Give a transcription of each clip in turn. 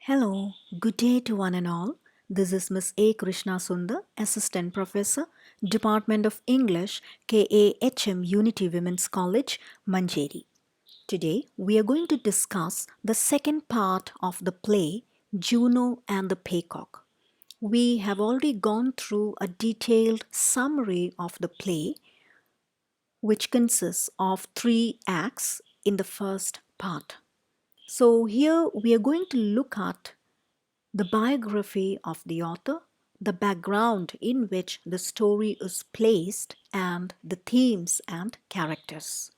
Hello, good day to one and all. This is Miss A. Krishna Sundar, Assistant Professor, Department of English, KAHM Unity Women's College, Manjeri. Today, we are going to discuss the second part of the play, Juno and the Paycock. We have already gone through a detailed summary of the play, which consists of 3 acts in the first part. So, here we are going to look at the biography of the author, the background in which the story is placed, and the themes and characters.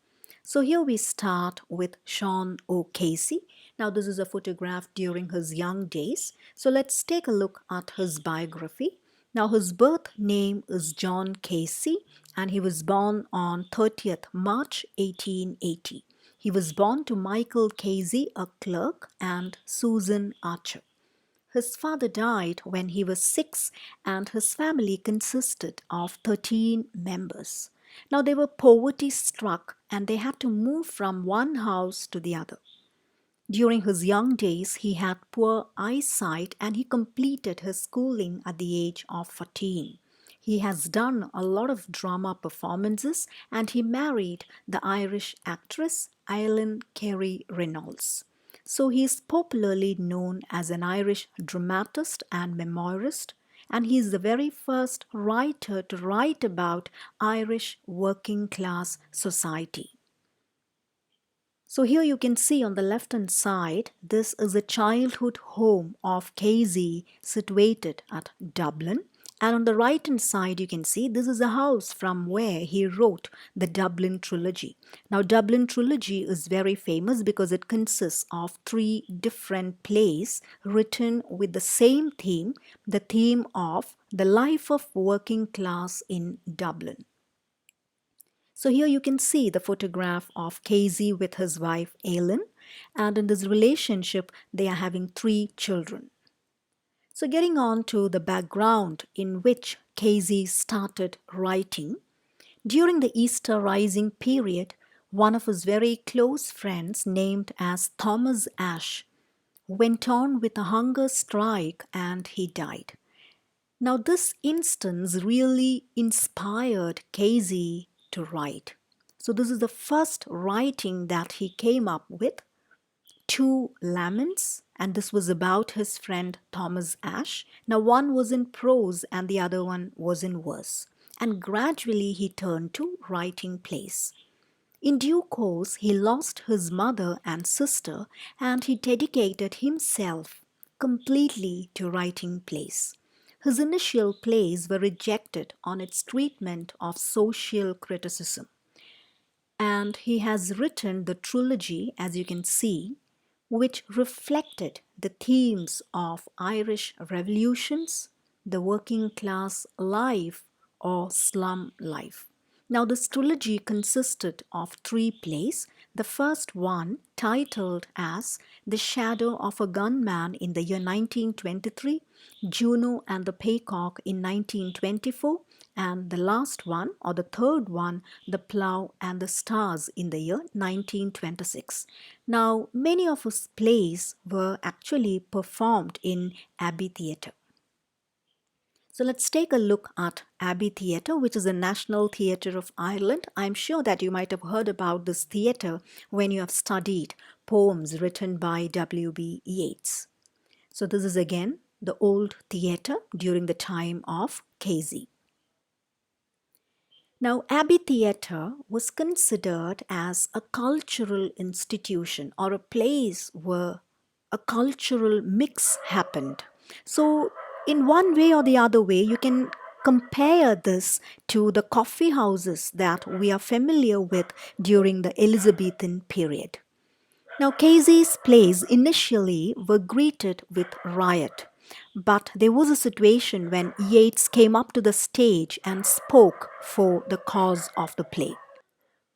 So here we start with Sean O'Casey. Now this is a photograph during his young days. So let's take a look at his biography. Now his birth name is John Casey and he was born on 30th March 1880. He was born to Michael Casey, a clerk, and Susan Archer. His father died when he was 6 and his family consisted of 13 members. Now they were poverty struck and they had to move from one house to the other. During his young days, he had poor eyesight and he completed his schooling at the age of 14. He has done a lot of drama performances and he married the Irish actress Eileen Carey Reynolds. So he is popularly known as an Irish dramatist and memoirist, and he is the very first writer to write about Irish working class society. So here you can see on the left hand side, this is a childhood home of Casey situated at Dublin. And on the right hand side, you can see this is a house from where he wrote the Dublin Trilogy. Now, Dublin Trilogy is very famous because it consists of 3 different plays written with the same theme, the theme of the life of working class in Dublin. So here you can see the photograph of Casey with his wife Aileen, and in this relationship they are having 3 children. So getting on to the background in which Casey started writing, during the Easter Rising period, one of his very close friends named as Thomas Ashe went on with a hunger strike and he died. Now this instance really inspired Casey to write. So this is the first writing that he came up with, 2 laments, and this was about his friend Thomas Ashe. Now one was in prose and the other one was in verse. And gradually he turned to writing plays. In due course, he lost his mother and sister and he dedicated himself completely to writing plays. His initial plays were rejected on its treatment of social criticism. And he has written the trilogy, as you can see, which reflected the themes of Irish revolutions, the working class life, or slum life. Now, this trilogy consisted of 3 plays. The first one, titled as The Shadow of a Gunman in the year 1923, Juno and the Paycock in 1924, and the last one, or the third one, The Plough and the Stars in the year 1926. Now, many of his plays were actually performed in Abbey Theatre. So let's take a look at Abbey Theatre, which is the National Theatre of Ireland. I'm sure that you might have heard about this theatre when you have studied poems written by W.B. Yeats. So this is again the old theatre during the time of Casey. Now, Abbey Theatre was considered as a cultural institution or a place where a cultural mix happened. So, in one way or the other way, you can compare this to the coffee houses that we are familiar with during the Elizabethan period. Now, Casey's plays initially were greeted with riot, but there was a situation when Yeats came up to the stage and spoke for the cause of the play.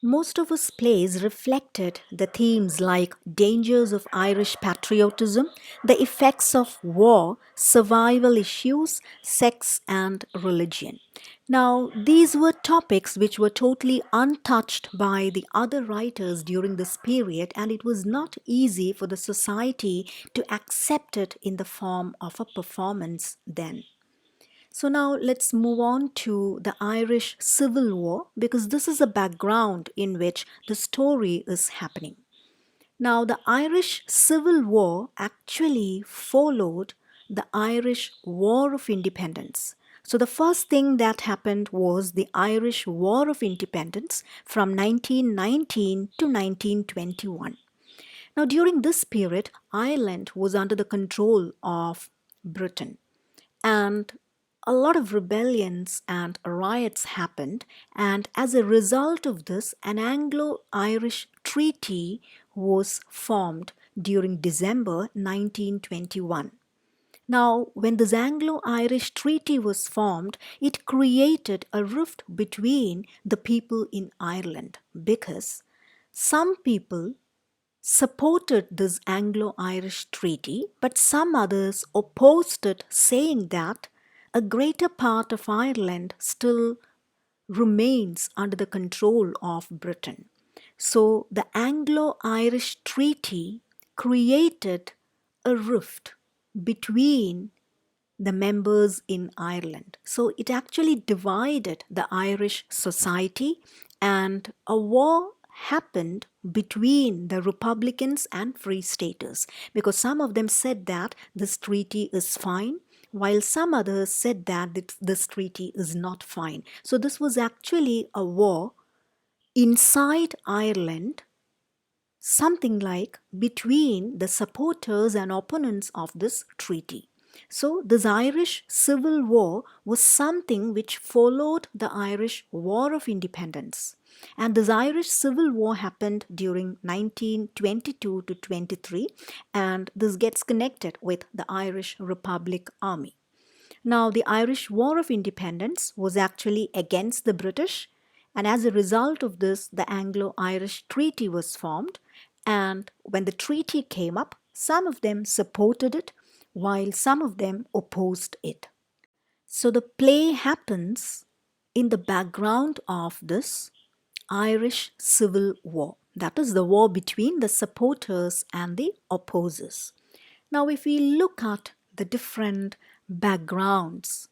Most of his plays reflected the themes like dangers of Irish patriotism, the effects of war, survival issues, sex, and religion. Now, these were topics which were totally untouched by the other writers during this period, and it was not easy for the society to accept it in the form of a performance then. So now let's move on to the Irish Civil War, because this is a background in which the story is happening. Now, the Irish Civil War actually followed the Irish War of Independence. So the first thing that happened was the Irish War of Independence from 1919 to 1921. Now, during this period, Ireland was under the control of Britain, and a lot of rebellions and riots happened, and as a result of this, an Anglo-Irish treaty was formed during December 1921. Now, when this Anglo-Irish treaty was formed, it created a rift between the people in Ireland, because some people supported this Anglo-Irish treaty, but some others opposed it, saying that a greater part of Ireland still remains under the control of Britain. So the Anglo-Irish treaty created a rift between the members in Ireland. So it actually divided the Irish society, and a war happened between the Republicans and Free Staters, because some of them said that this treaty is fine, while some others said that this treaty is not fine. So this was actually a war inside Ireland, something like between the supporters and opponents of this treaty. So this Irish Civil War was something which followed the Irish War of Independence. And this Irish Civil War happened during 1922 to 23, and this gets connected with the Irish Republic Army. Now, the Irish War of Independence was actually against the British, and as a result of this, the Anglo-Irish Treaty was formed. And when the treaty came up, some of them supported it, while some of them opposed it. So the play happens in the background of this Irish Civil War. That is the war between the supporters and the opposers. Now, if we look at the different backgrounds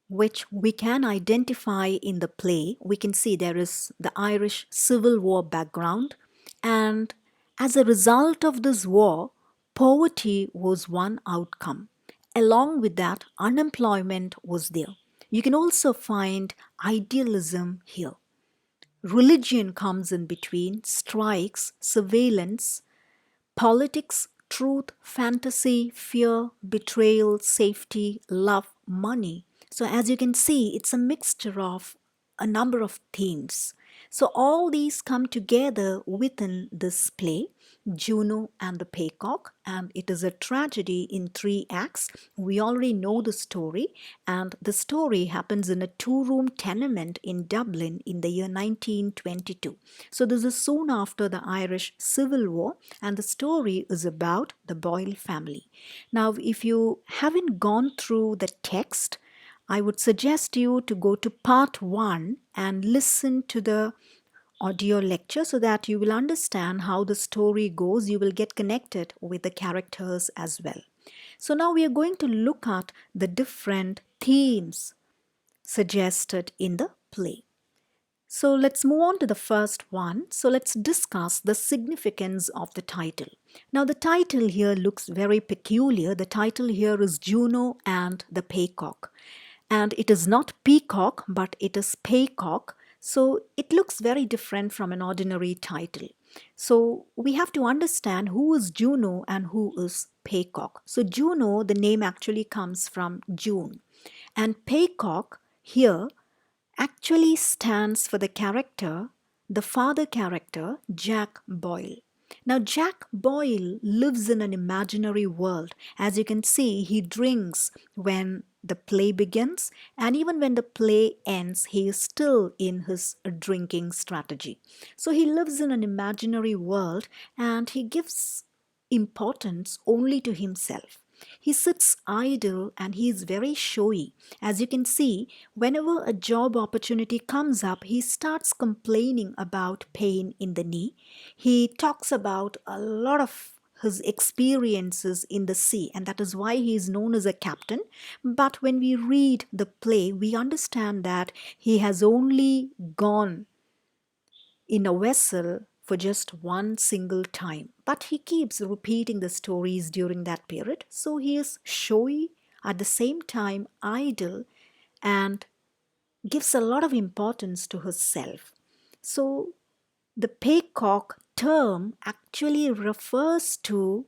which we can identify in the play, we can see there is the Irish Civil War background, and as a result of this war, poverty was one outcome. Along with that, unemployment was there. You can also find idealism here. Religion comes in between, strikes, surveillance, politics, truth, fantasy, fear, betrayal, safety, love, money. So as you can see, it's a mixture of a number of themes. So all these come together within this play, Juno and the Paycock, and it is a tragedy in 3 acts. We already know the story, and the story happens in a 2-room tenement in Dublin in the year 1922. So this is soon after the Irish Civil War, and the story is about the Boyle family. Now, if you haven't gone through the text, I would suggest you to go to part 1 and listen to the audio lecture so that you will understand how the story goes. You will get connected with the characters as well. So now we are going to look at the different themes suggested in the play. So let's move on to the first one. So let's discuss the significance of the title. Now the title here looks very peculiar. The title here is Juno and the Paycock. And it is not peacock, but it is Paycock. So it looks very different from an ordinary title. So we have to understand who is Juno and who is Paycock. So Juno, the name actually comes from June. And Paycock here actually stands for the character, the father character, Jack Boyle. Now, Jack Boyle lives in an imaginary world. As you can see, he drinks when the play begins, and even when the play ends, he is still in his drinking strategy. So he lives in an imaginary world and he gives importance only to himself. He sits idle and he is very showy. As you can see, whenever a job opportunity comes up, he starts complaining about pain in the knee. He talks about a lot of his experiences in the sea, and that is why he is known as a captain. But when we read the play, we understand that he has only gone in a vessel for just one single time. But he keeps repeating the stories during that period. So he is showy, at the same time idle, and gives a lot of importance to his self. So the Paycock term actually refers to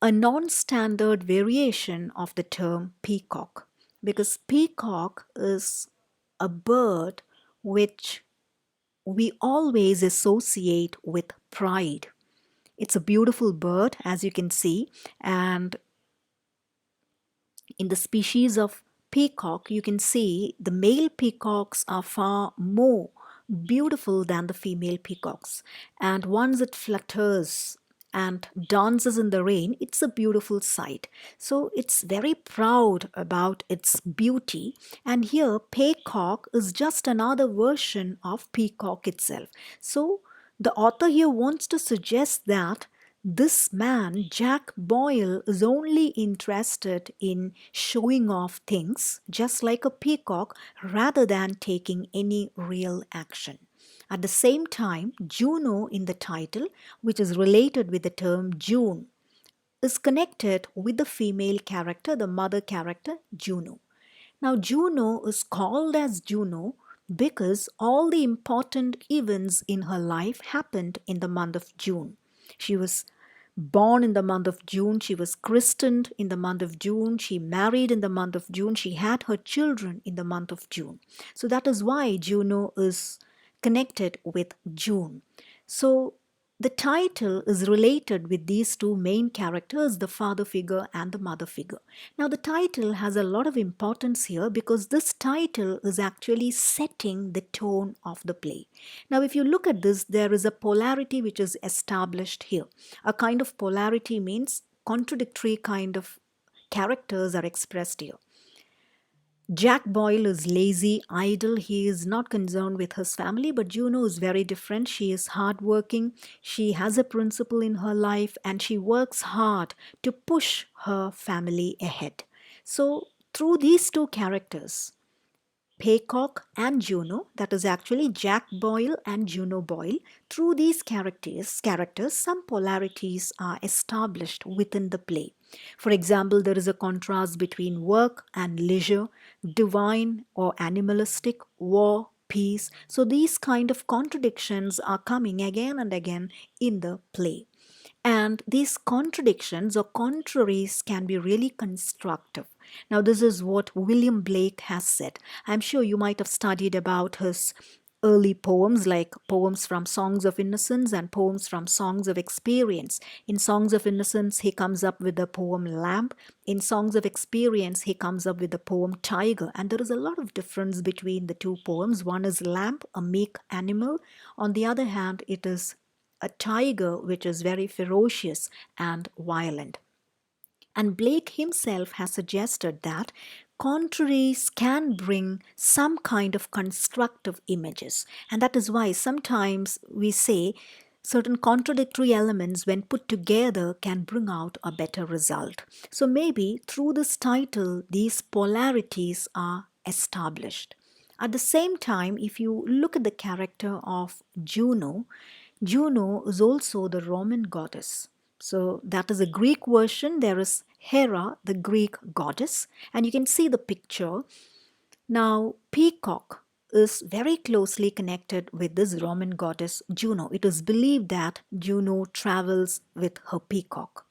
a non-standard variation of the term peacock, because peacock is a bird which we always associate with pride. It's a beautiful bird, as you can see, and in the species of peacock, you can see the male peacocks are far more beautiful than the female peacocks. And once it flutters and dances in the rain, it's a beautiful sight. So it's very proud about its beauty. And here, peacock is just another version of peacock itself. So the author here wants to suggest that this man, Jack Boyle, is only interested in showing off things, just like a peacock, rather than taking any real action. At the same time, Juno in the title, which is related with the term June, is connected with the female character, the mother character, Juno. Now, Juno is called as Juno because all the important events in her life happened in the month of June. She was born in the month of June, she was christened in the month of June, she married in the month of June, she had her children in the month of June. So that is why Juno is connected with June. So the title is related with these two main characters, the father figure and the mother figure. Now, the title has a lot of importance here because this title is actually setting the tone of the play. Now, if you look at this, there is a polarity which is established here. A kind of polarity means contradictory kind of characters are expressed here. Jack Boyle is lazy, idle. He is not concerned with his family, but Juno is very different. She is hardworking. She has a principle in her life and she works hard to push her family ahead. So, through these two characters, Paycock and Juno, that is actually Jack Boyle and Juno Boyle, through these characters, some polarities are established within the play. For example, there is a contrast between work and leisure, divine or animalistic, war, peace. So these kind of contradictions are coming again and again in the play. And these contradictions or contraries can be really constructive. Now, this is what William Blake has said. I'm sure you might have studied about his early poems, like poems from Songs of Innocence and poems from Songs of Experience. In Songs of Innocence, he comes up with the poem Lamb. In Songs of Experience, he comes up with the poem Tiger. And there is a lot of difference between the two poems. One is Lamb, a meek animal. On the other hand, it is a tiger which is very ferocious and violent. And Blake himself has suggested that contraries can bring some kind of constructive images. And that is why sometimes we say certain contradictory elements, when put together, can bring out a better result. So maybe through this title, these polarities are established. At the same time, if you look at the character of Juno, Juno is also the Roman goddess. So that is a Greek version. There is Hera, the Greek goddess, and you can see the picture. Now, Peacock is very closely connected with this Roman goddess Juno. It is believed that Juno travels with her peacock.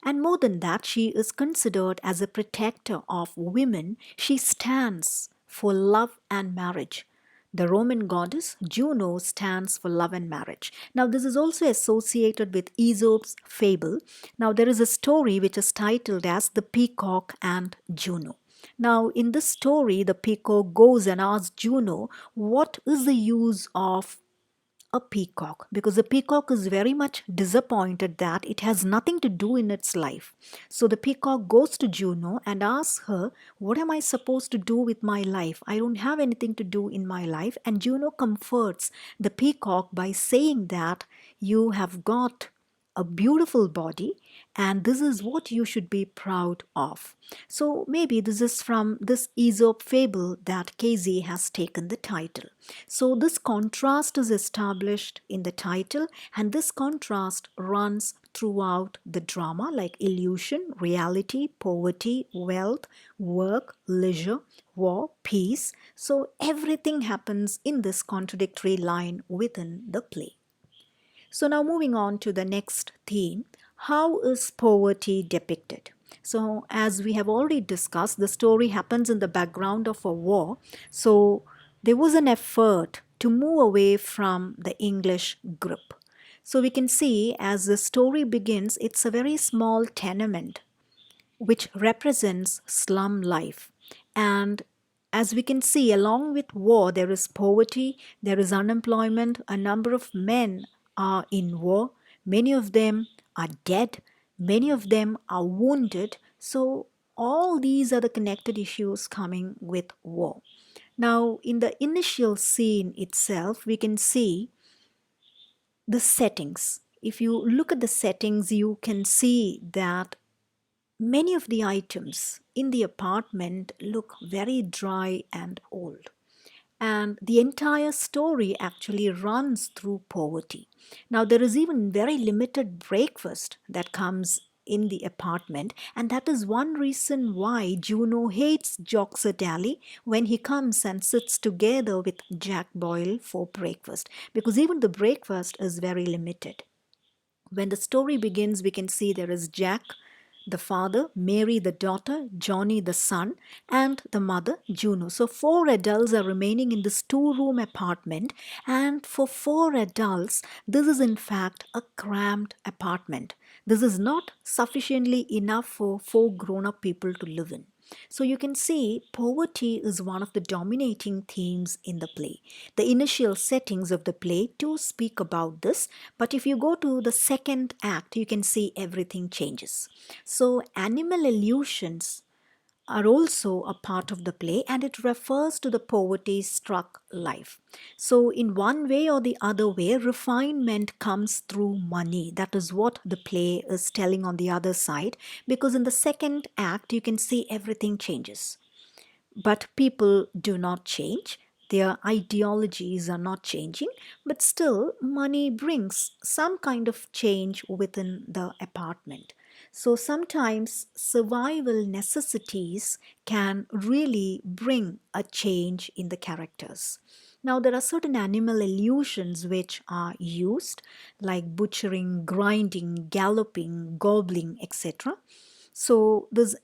And more than that, she is considered as a protector of women. She stands for love and marriage. The Roman goddess Juno stands for love and marriage. Now, this is also associated with Aesop's fable. Now, there is a story which is titled as The Peacock and Juno. Now, in this story, the peacock goes and asks Juno, what is the use of a peacock? Because the peacock is very much disappointed that it has nothing to do in its life. So the peacock goes to Juno and asks her, what am I supposed to do with my life? I don't have anything to do in my life. And Juno comforts the peacock by saying that you have got a beautiful body and this is what you should be proud of. So maybe this is from this Aesop fable that Casey has taken the title. So this contrast is established in the title, and this contrast runs throughout the drama, like illusion, reality, poverty, wealth, work, leisure, war, peace. So everything happens in this contradictory line within the play. So now moving on to the next theme, how is poverty depicted? So as we have already discussed, the story happens in the background of a war. So there was an effort to move away from the English grip. So we can see as the story begins, it's a very small tenement which represents slum life. And as we can see, along with war, there is poverty, there is unemployment. A number of men are in war. Many of them are dead. Many of them are wounded. So, all these are the connected issues coming with war. Now, in the initial scene itself, we can see the settings. If you look at the settings, you can see that many of the items in the apartment look very dry and old. And the entire story actually runs through poverty. Now, there is even very limited breakfast that comes in the apartment, and that is one reason why Juno hates Joxer Daly when he comes and sits together with Jack Boyle for breakfast, because even the breakfast is very limited. When the story begins, we can see there is Jack, the father, Mary, the daughter, Johnny, the son, and the mother, Juno. So, four adults are remaining in this two-room apartment, and for four adults, this is in fact a cramped apartment. This is not sufficiently enough for four grown up people to live in. So you can see poverty is one of the dominating themes in the play. The initial settings of the play do speak about this, but if you go to the second act, you can see everything changes. So animal illusions are also a part of the play, and it refers to the poverty struck life. So, in one way or the other way, refinement comes through money. That is what the play is telling on the other side, because in the second act, you can see everything changes. But people do not change. Their ideologies are not changing, but still, money brings some kind of change within the apartment. So sometimes survival necessities can really bring a change in the characters. Now, there are certain animal illusions which are used, like butchering, grinding, galloping, gobbling, etc. So, this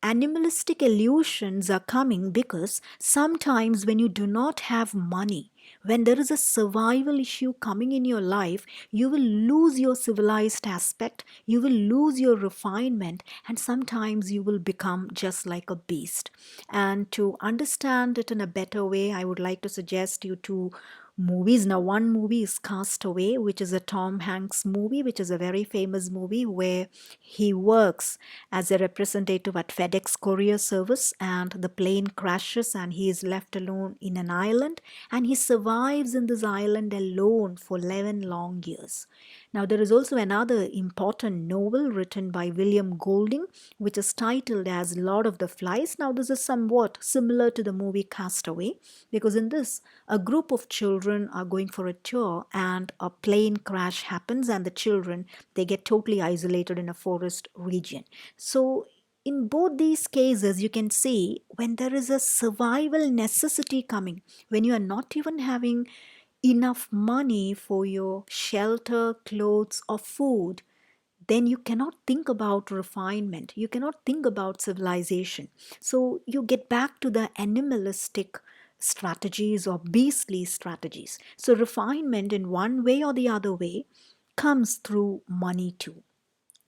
animalistic illusions are coming because sometimes when you do not have money, when there is a survival issue coming in your life, you will lose your civilized aspect, you will lose your refinement, and sometimes you will become just like a beast. And to understand it in a better way, I would like to suggest you to movies. Now, one movie is Castaway, which is a Tom Hanks movie, which is a very famous movie where he works as a representative at FedEx Courier Service, and the plane crashes and he is left alone in an island, and he survives in this island alone for 11 long years. Now, there is also another important novel written by William Golding, which is titled as Lord of the Flies. Now, this is somewhat similar to the movie Castaway, because in this, a group of children are going for a tour and a plane crash happens, and the children, they get totally isolated in a forest region. So, in both these cases, you can see when there is a survival necessity coming, when you are not even having enough money for your shelter, clothes, or food, then you cannot think about refinement. You cannot think about civilization. So you get back to the animalistic strategies or beastly strategies. So refinement in one way or the other way comes through money too.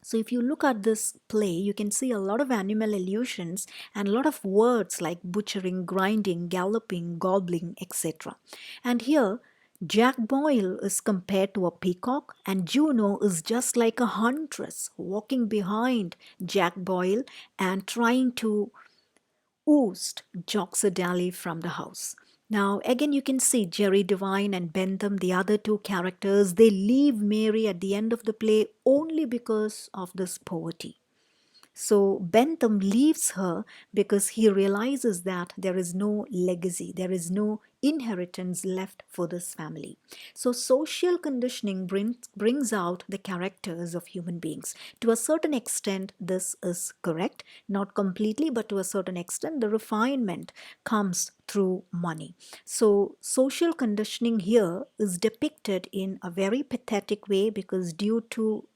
So if you look at this play, you can see a lot of animal illusions and a lot of words like butchering, grinding, galloping, gobbling, etc. And here, Jack Boyle is compared to a peacock, and Juno is just like a huntress walking behind Jack Boyle and trying to oust Joxer Daly from the house. Now, again, you can see Jerry Devine and Bentham, the other two characters, they leave Mary at the end of the play only because of this poverty. So Bentham leaves her because he realizes that there is no legacy, there is no inheritance left for this family. So social conditioning brings out the characters of human beings. To a certain extent, this is correct. Not completely, but to a certain extent, the refinement comes through money. So social conditioning here is depicted in a very pathetic way because due to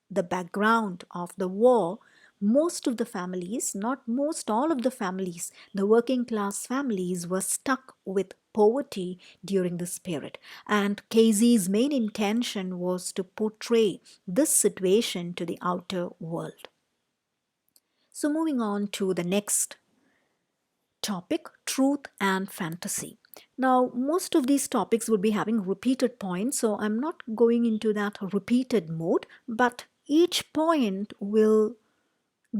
the background of the war, most of the families, not most, all of the families, the working class families were stuck with poverty during this period. And Casey's main intention was to portray this situation to the outer world. So moving on to the next topic, truth and fantasy. Now, most of these topics would be having repeated points, so I'm not going into that repeated mode, but each point will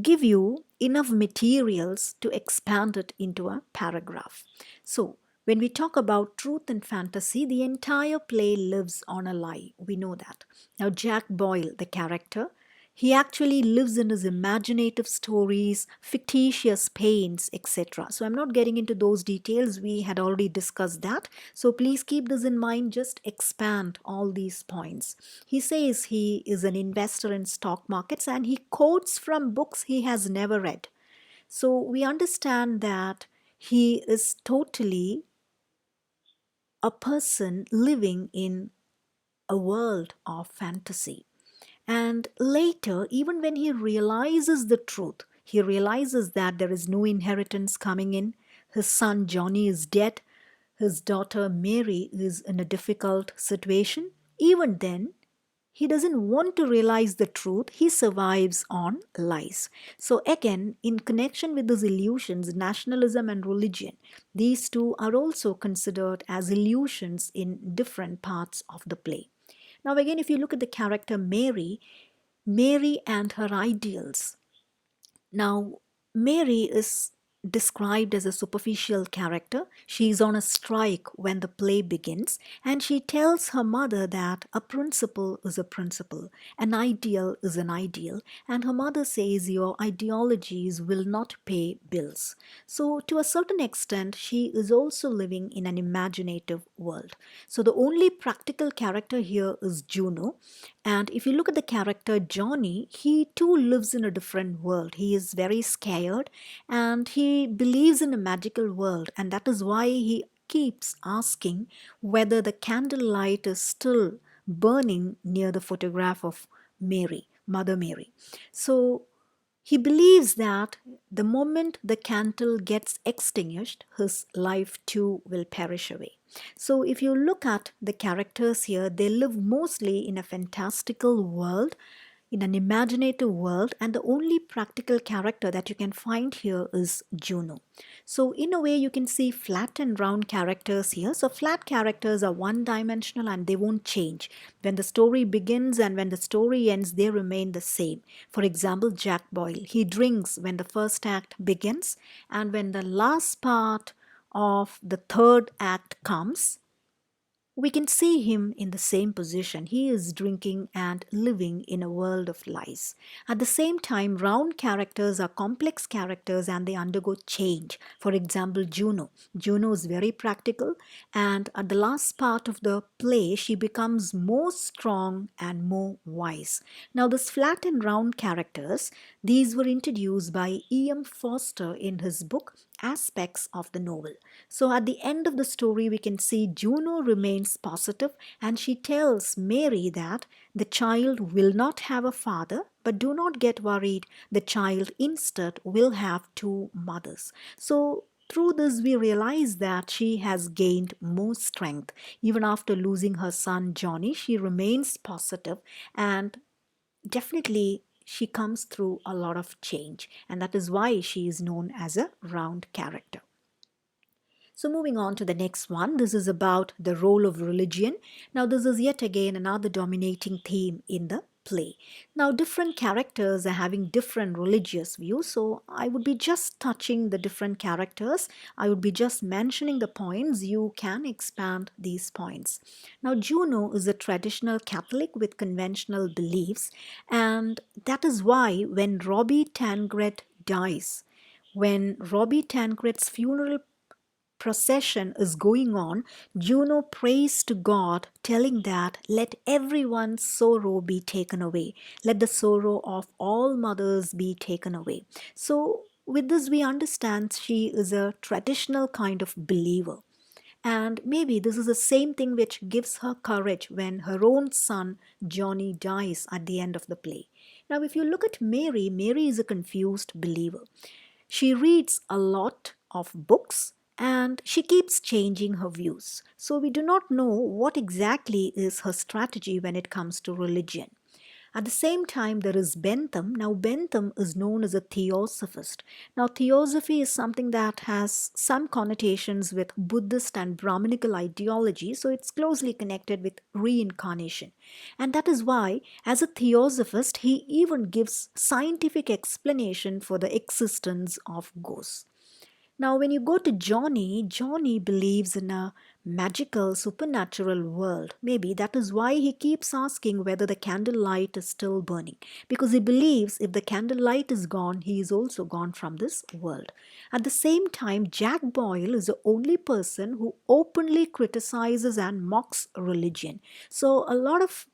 give you enough materials to expand it into a paragraph. So, when we talk about truth and fantasy, the entire play lives on a lie. We know that. Now, Jack Boyle, the character, he actually lives in his imaginative stories, fictitious pains, etc. So, I'm not getting into those details. We had already discussed that. So, please keep this in mind. Just expand all these points. He says he is an investor in stock markets and he quotes from books he has never read. So, we understand that he is totally a person living in a world of fantasy. And later, even when he realizes the truth, he realizes that there is no inheritance coming in. His son Johnny is dead. His daughter Mary is in a difficult situation. Even then, he doesn't want to realize the truth. He survives on lies. So, again, in connection with these illusions, nationalism and religion, these two are also considered as illusions in different parts of the play. Now, again, if you look at the character Mary, Mary and her ideals. Now, Mary is described as a superficial character. She is on a strike when the play begins, and she tells her mother that a principle is a principle, an ideal is an ideal, and her mother says your ideologies will not pay bills. So, to a certain extent, she is also living in an imaginative world. So, the only practical character here is Juno. And if you look at the character Johnny, he too lives in a different world. He is very scared and he believes in a magical world, and that is why he keeps asking whether the candlelight is still burning near the photograph of Mary, Mother Mary. So he believes that the moment the candle gets extinguished, his life too will perish away. So, if you look at the characters here, they live mostly in a fantastical world, in an imaginative world, and the only practical character that you can find here is Juno. So, in a way, you can see flat and round characters here. So, flat characters are one dimensional and they won't change. When the story begins and when the story ends, they remain the same. For example, Jack Boyle, he drinks when the first act begins, and when the last part of the third act comes, we can see him in the same position. He is drinking and living in a world of lies. At the same time, round characters are complex characters and they undergo change. For example, Juno. Juno is very practical, and at the last part of the play, she becomes more strong and more wise. Now, this flat and round characters, these were introduced by E.M. Forster in his book Aspects of the Novel. So at the end of the story, we can see Juno remains positive and she tells Mary that the child will not have a father, but do not get worried, the child instead will have two mothers. So through this, we realize that she has gained more strength. Even after losing her son Johnny, she remains positive, and definitely she comes through a lot of change. And that is why she is known as a round character. So, moving on to the next one, this is about the role of religion. Now, this is yet again another dominating theme in the play. Now, different characters are having different religious views, so I would be just touching the different characters. I would be just mentioning the points. You can expand these points. Now, Juno is a traditional Catholic with conventional beliefs, and that is why when Robbie Tancred dies, when Robbie Tancred's funeral procession is going on, Juno prays to God, telling that let everyone's sorrow be taken away. Let the sorrow of all mothers be taken away. So, with this, we understand she is a traditional kind of believer. And maybe this is the same thing which gives her courage when her own son, Johnny, dies at the end of the play. Now, if you look at Mary, Mary is a confused believer. She reads a lot of books and she keeps changing her views. So we do not know what exactly is her strategy when it comes to religion. At the same time, there is Bentham. Now, Bentham is known as a theosophist. Now, theosophy is something that has some connotations with Buddhist and Brahminical ideology, so it's closely connected with reincarnation. And that is why, as a theosophist, he even gives scientific explanation for the existence of ghosts. Now, when you go to Johnny, Johnny believes in a magical, supernatural world. Maybe that is why he keeps asking whether the candlelight is still burning. Because he believes if the candlelight is gone, he is also gone from this world. At the same time, Jack Boyle is the only person who openly criticizes and mocks religion. So, a lot of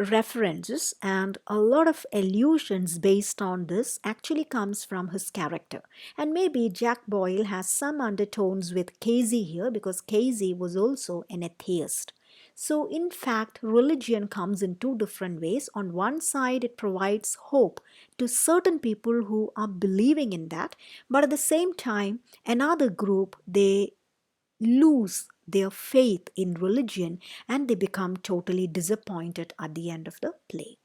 references and a lot of allusions based on this actually comes from his character. And maybe Jack Boyle has some undertones with Casey here because Casey was also an atheist. So, in fact, religion comes in two different ways. On one side, it provides hope to certain people who are believing in that, but at the same time, another group, they lose their faith in religion and they become totally disappointed at the end of the play.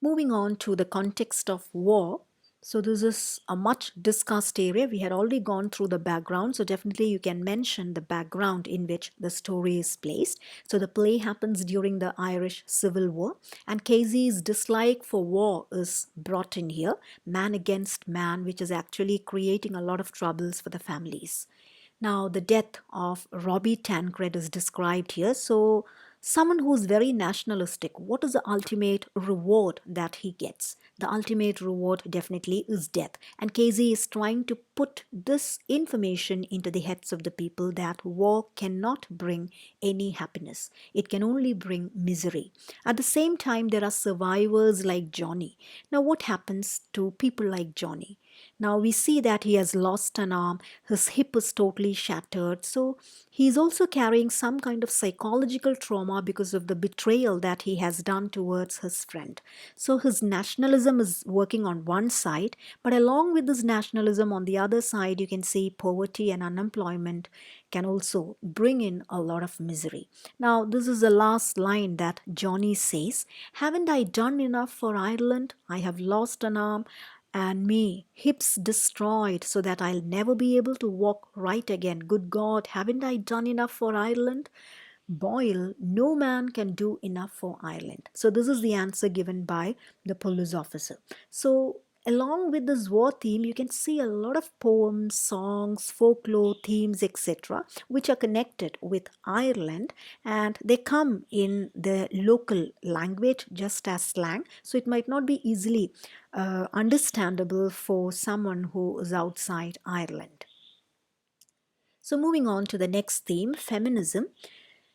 Moving on to the context of war. So, this is a much discussed area. We had already gone through the background, so definitely you can mention the background in which the story is placed. So, the play happens during the Irish Civil War, and Casey's dislike for war is brought in here, man against man, which is actually creating a lot of troubles for the families. Now, the death of Robbie Tancred is described here. So, someone who's very nationalistic, what is the ultimate reward that he gets? The ultimate reward definitely is death. And Casey is trying to put this information into the heads of the people that war cannot bring any happiness. It can only bring misery. At the same time, there are survivors like Johnny. Now, what happens to people like Johnny? Now we see that he has lost an arm, his hip is totally shattered. So he's also carrying some kind of psychological trauma because of the betrayal that he has done towards his friend. So his nationalism is working on one side, but along with this nationalism on the other side, you can see poverty and unemployment can also bring in a lot of misery. Now, this is the last line that Johnny says. Haven't I done enough for Ireland? I have lost an arm and me, hips destroyed so that I'll never be able to walk right again. Good God, haven't I done enough for Ireland? Boyle, no man can do enough for Ireland. So, this is the answer given by the police officer. So, along with this war theme, you can see a lot of poems, songs, folklore themes, etc., which are connected with Ireland and they come in the local language just as slang. So, it might not be easily understandable for someone who is outside Ireland. So, moving on to the next theme, feminism.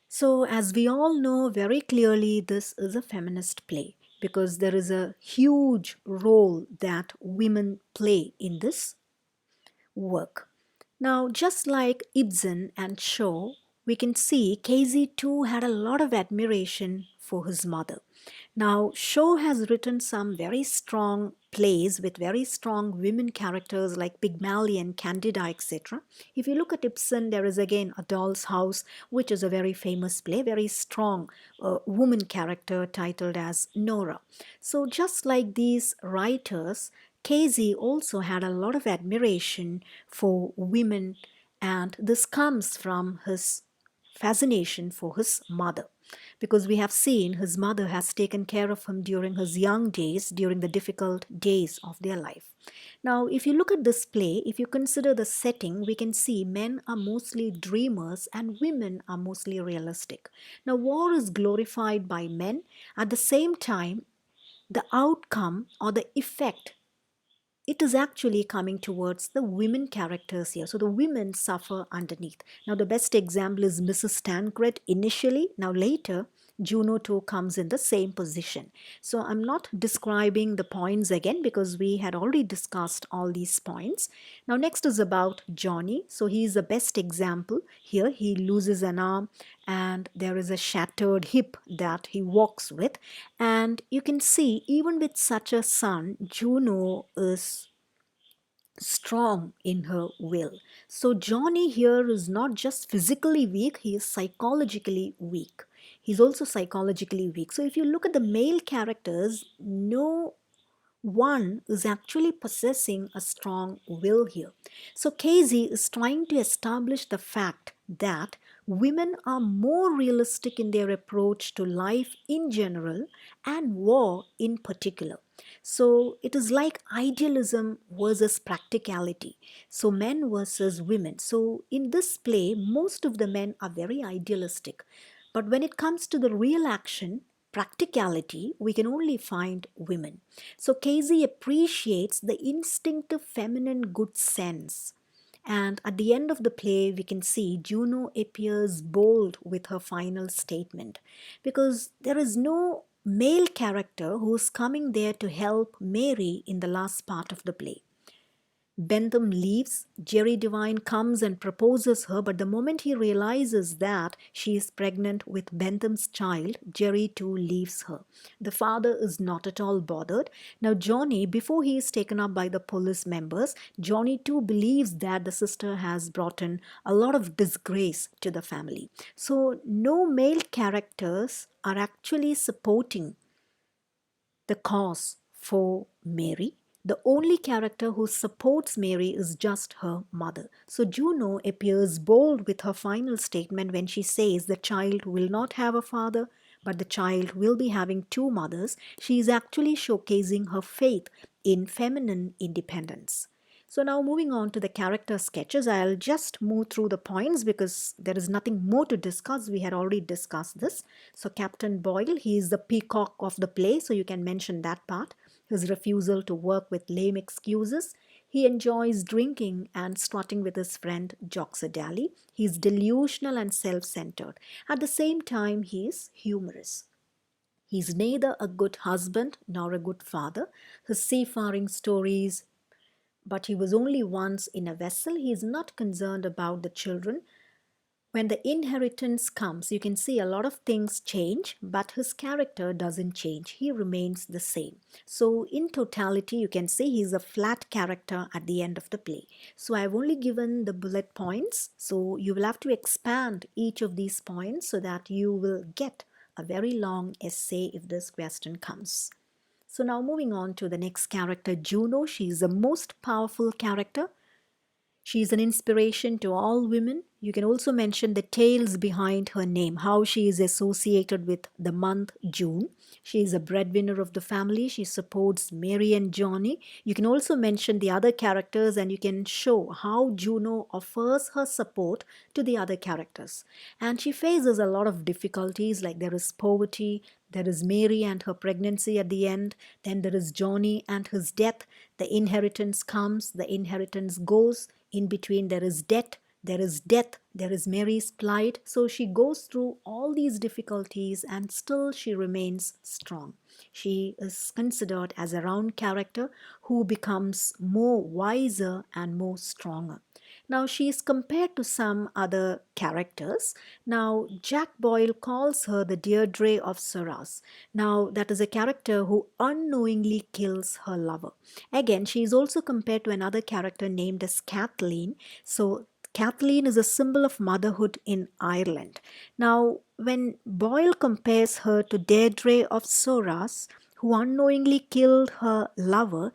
So, as we all know very clearly, this is a feminist play because there is a huge role that women play in this work. Now, just like Ibsen and Shaw, we can see Casey too had a lot of admiration for his mother. Now, Shaw has written some very strong plays with very strong women characters like Pygmalion, Candida, etc. If you look at Ibsen, there is again A Doll's House, which is a very famous play, very strong woman character titled as Nora. So, just like these writers, Casey also had a lot of admiration for women, and this comes from his fascination for his mother, because we have seen his mother has taken care of him during his young days, during the difficult days of their life. Now, if you look at this play, if you consider the setting, we can see men are mostly dreamers and women are mostly realistic. Now, war is glorified by men. At the same time, the outcome or the effect, it is actually coming towards the women characters here. So the women suffer underneath. Now the best example is Mrs. Tancred initially. Now later, Juno too comes in the same position. So I'm not describing the points again because we had already discussed all these points. Now next is about Johnny. So he is the best example. Here he loses an arm and there is a shattered hip that he walks with. And you can see even with such a son, Juno is strong in her will. So Johnny here is not just physically weak, he is psychologically weak. He's also psychologically weak. So if you look at the male characters, no one is actually possessing a strong will here. So Casey is trying to establish the fact that women are more realistic in their approach to life in general and war in particular. So it is like idealism versus practicality. So men versus women. So in this play, most of the men are very idealistic. But when it comes to the real action, practicality, we can only find women. So Casey appreciates the instinctive feminine good sense. And at the end of the play, we can see Juno appears bold with her final statement because there is no male character who is coming there to help Mary in the last part of the play. Bentham leaves. Jerry Devine comes and proposes her, but the moment he realizes that she is pregnant with Bentham's child, Jerry too leaves her. The father is not at all bothered. Now, Johnny, before he is taken up by the police members, Johnny too believes that the sister has brought in a lot of disgrace to the family. So, no male characters are actually supporting the cause for Mary. The only character who supports Mary is just her mother. So Juno appears bold with her final statement when she says the child will not have a father, but the child will be having two mothers. She is actually showcasing her faith in feminine independence. So now moving on to the character sketches, I'll just move through the points because there is nothing more to discuss. We had already discussed this. So Captain Boyle, he is the peacock of the play, so you can mention that part. His refusal to work with lame excuses. He enjoys drinking and strutting with his friend Joxer Daly. He is delusional and self-centered. At the same time, he is humorous. He's neither a good husband nor a good father. His seafaring stories, but he was only once in a vessel. He is not concerned about the children. When the inheritance comes, you can see a lot of things change, but his character doesn't change. He remains the same. So in totality, you can see he's a flat character at the end of the play. So I've only given the bullet points. So you will have to expand each of these points so that you will get a very long essay if this question comes. So now moving on to the next character, Juno. She is the most powerful character. She is an inspiration to all women. You can also mention the tales behind her name, how she is associated with the month June. She is a breadwinner of the family. She supports Mary and Johnny. You can also mention the other characters and you can show how Juno offers her support to the other characters. And she faces a lot of difficulties, like there is poverty, there is Mary and her pregnancy at the end, then there is Johnny and his death. The inheritance comes, the inheritance goes. In between, there is debt, there is death, there is Mary's plight. So she goes through all these difficulties and still she remains strong. She is considered as a round character who becomes more wiser and more stronger. Now she is compared to some other characters. Now Jack Boyle calls her the Deirdre of Suras. Now that is a character who unknowingly kills her lover. Again, she is also compared to another character named as Kathleen. So Kathleen is a symbol of motherhood in Ireland. Now, when Boyle compares her to Deirdre of Soras, who unknowingly killed her lover,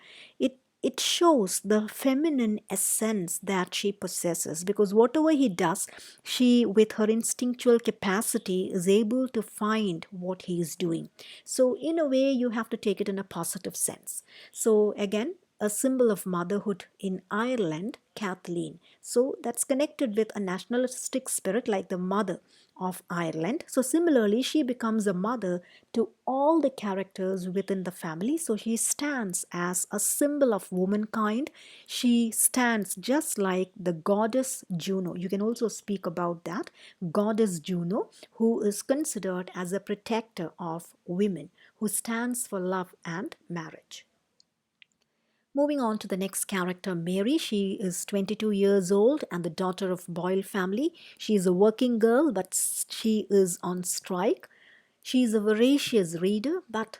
it shows the feminine essence that she possesses, because whatever he does, she, with her instinctual capacity, is able to find what he is doing. So in a way, you have to take it in a positive sense. So again, a symbol of motherhood in Ireland, Kathleen. So that's connected with a nationalistic spirit like the mother of Ireland. So similarly, she becomes a mother to all the characters within the family. So she stands as a symbol of womankind. She stands just like the goddess Juno. You can also speak about that. Goddess Juno, who is considered as a protector of women, who stands for love and marriage. Moving on to the next character, Mary. She is 22 years old and the daughter of Boyle family. She is a working girl, but she is on strike. She is a voracious reader, but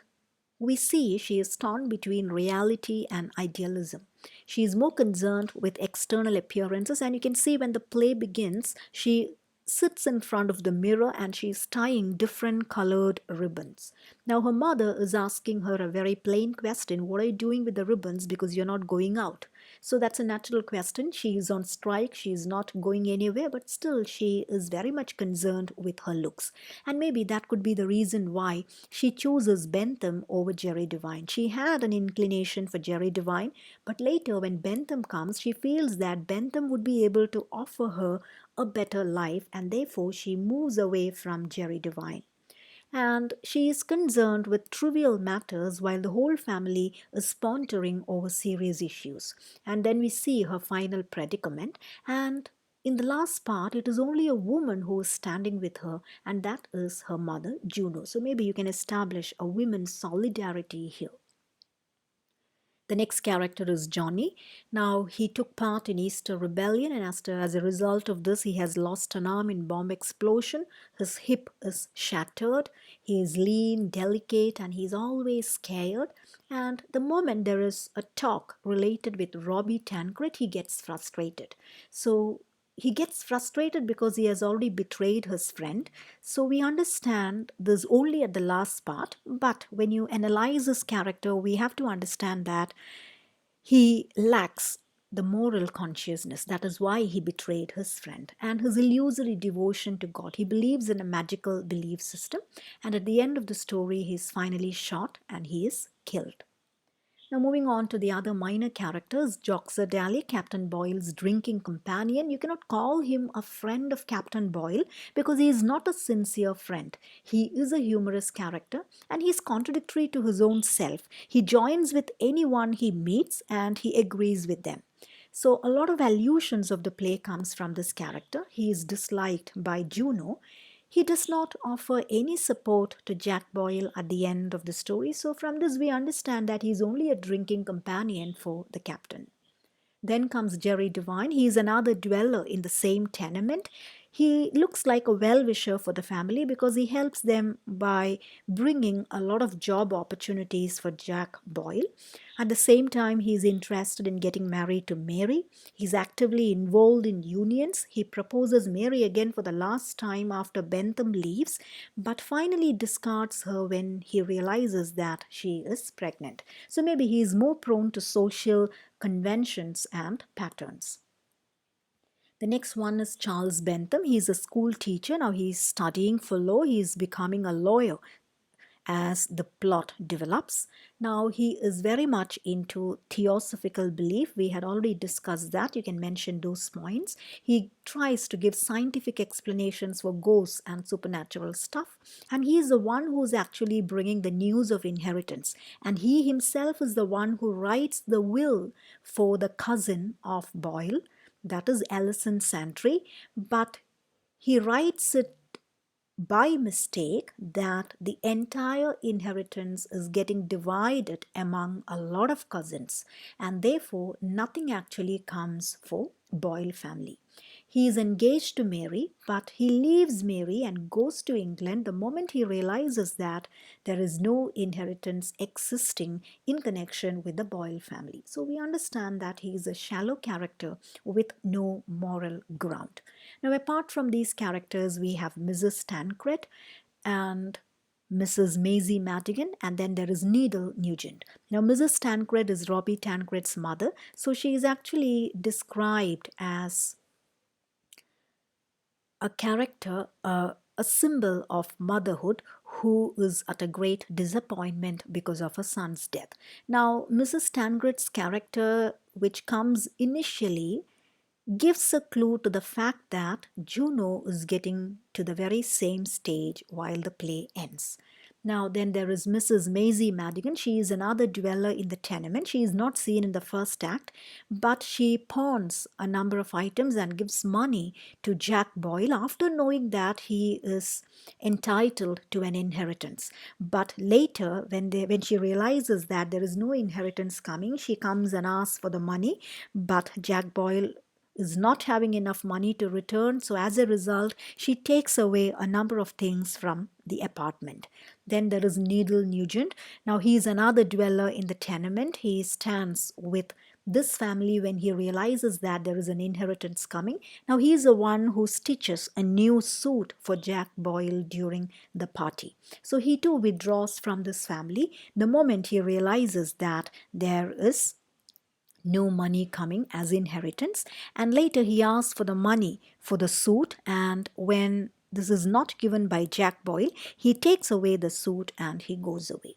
we see she is torn between reality and idealism. She is more concerned with external appearances, and you can see when the play begins, she sits in front of the mirror and she's tying different colored ribbons. Now, her mother is asking her a very plain question: what are you doing with the ribbons, because you're not going out? So that's a natural question. She is on strike, she is not going anywhere, but still she is very much concerned with her looks. And maybe that could be the reason why she chooses Bentham over Jerry Devine. She had an inclination for Jerry Devine, but later when Bentham comes, she feels that Bentham would be able to offer her a better life, and therefore she moves away from Jerry Devine. And she is concerned with trivial matters while the whole family is pondering over serious issues. And then we see her final predicament, and in the last part, it is only a woman who is standing with her, and that is her mother, Juno. So maybe you can establish a women's solidarity here. The next character is Johnny. Now, he took part in Easter Rebellion, and as a result of this, he has lost an arm in bomb explosion. His hip is shattered. He is lean, delicate, and he's always scared. And the moment there is a talk related with Robbie Tancred, he gets frustrated. So he gets frustrated because he has already betrayed his friend. So we understand this only at the last part. But when you analyze his character, we have to understand that he lacks the moral consciousness. That is why he betrayed his friend. And his illusory devotion to God. He believes in a magical belief system. And at the end of the story, he is finally shot and he is killed. Now moving on to the other minor characters, Joxer Daly, Captain Boyle's drinking companion. You cannot call him a friend of Captain Boyle because he is not a sincere friend. He is a humorous character and he is contradictory to his own self. He joins with anyone he meets and he agrees with them. So a lot of allusions of the play comes from this character. He is disliked by Juno. He does not offer any support to Jack Boyle at the end of the story. So from this we understand that he is only a drinking companion for the captain. Then comes Jerry Devine. He is another dweller in the same tenement. He looks like a well-wisher for the family because he helps them by bringing a lot of job opportunities for Jack Boyle. At the same time, he is interested in getting married to Mary. He's actively involved in unions. He proposes Mary again for the last time after Bentham leaves, but finally discards her when he realizes that she is pregnant. So maybe he is more prone to social conventions and patterns. The next one is Charles Bentham. He's a school teacher. Now he's studying for law. He's becoming a lawyer as the plot develops. Now he is very much into theosophical belief. We had already discussed that. You can mention those points. He tries to give scientific explanations for ghosts and supernatural stuff. And he is the one who is actually bringing the news of inheritance. And he himself is the one who writes the will for the cousin of Boyle, that is Allison's entry, but he writes it by mistake that the entire inheritance is getting divided among a lot of cousins, and therefore nothing actually comes for Boyle family. He is engaged to Mary, but he leaves Mary and goes to England the moment he realizes that there is no inheritance existing in connection with the Boyle family. So we understand that he is a shallow character with no moral ground. Now, apart from these characters, we have Mrs. Tancred and Mrs. Maisie Madigan, and then there is Needle Nugent. Now, Mrs. Tancred is Robbie Tancred's mother, so she is actually described as a character, a symbol of motherhood who is at a great disappointment because of her son's death. Now, Mrs. Tancred's character, which comes initially, gives a clue to the fact that Juno is getting to the very same stage while the play ends. Now, then there is Mrs. Maisie Madigan. She is another dweller in the tenement. She is not seen in the first act, but she pawns a number of items and gives money to Jack Boyle after knowing that he is entitled to an inheritance. But later, when she realizes that there is no inheritance coming, she comes and asks for the money, but Jack Boyle is not having enough money to return. So as a result, she takes away a number of things from the apartment. Then there is Needle Nugent. Now he is another dweller in the tenement. He stands with this family when he realizes that there is an inheritance coming. Now he is the one who stitches a new suit for Jack Boyle during the party. So he too withdraws from this family the moment he realizes that there is no money coming as inheritance, and later he asks for the money for the suit, and when this is not given by Jack Boyle, he takes away the suit and he goes away.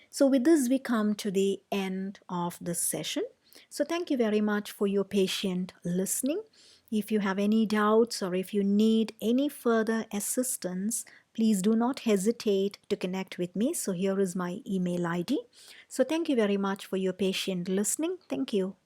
So with this we come to the end of this session. So thank you very much for your patient listening. If you have any doubts or if you need any further assistance, please do not hesitate to connect with me. So here is my email ID. So thank you very much for your patient listening. Thank you.